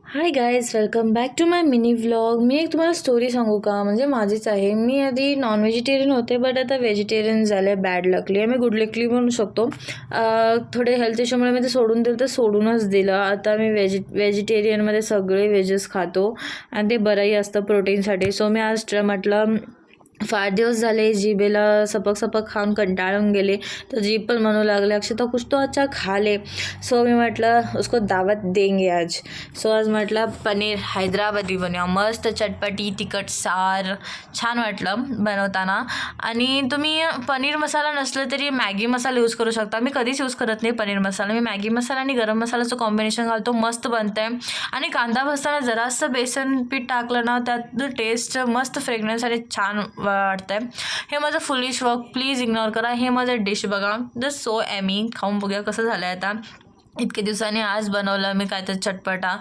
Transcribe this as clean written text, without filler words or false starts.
High guys, welcome back to my mini vlog. मी एक तुम्हाला स्टोरी सांगू का? म्हणजे माझीच आहे. मी आधी नॉन व्हेजिटेरियन होते, बट आता व्हेजिटेरियन झाले. बॅड लकली आम्ही गुड लकली म्हणू शकतो. थोडे हेल्थ इश्यूमुळे मी ते सोडून दिलं, तर सोडूनच दिलं. आता मी व्हेजिटेरियनमध्ये सगळे व्हेजेस खातो आणि ते बरंही असतं प्रोटीनसाठी. सो मी आज म्हटलं, फार दिवस झाले जिभेला सपक सपक खाऊन कंटाळून गेले, तर जीभ पण म्हणू लागले अक्षता कुछ तो अच्छा खा ले. सो मी म्हटलं उसको दावत देंगे आज. सो आज म्हटलं पनीर हैदराबादी बनवूया, मस्त चटपटी तिखट सार. छान वाटलं बनवताना. आणि तुम्ही पनीर मसाला नसलं तरी मॅगी मसाला यूज करू शकता. मी कधीच यूज करत नाही पनीर मसाला. मी मॅगी मसाला आणि गरम मसाल्याचं कॉम्बिनेशन घालतो, मस्त बनतं आहे. आणि कांदा भजताना जरासं बेसन पीठ टाकलं ना, त्यात टेस्ट मस्त फ्रेग्रन्स आणि छान वाटतं आहे. हे माझं फुलिश वर्क, प्लीज इग्नोर करा. हे माझं डिश बघा, जस्ट सो एमी. खाऊन बघूया कसं झालं आहे. आता इतके दिवसांनी आज बनवलं मी काय तर चटपटा.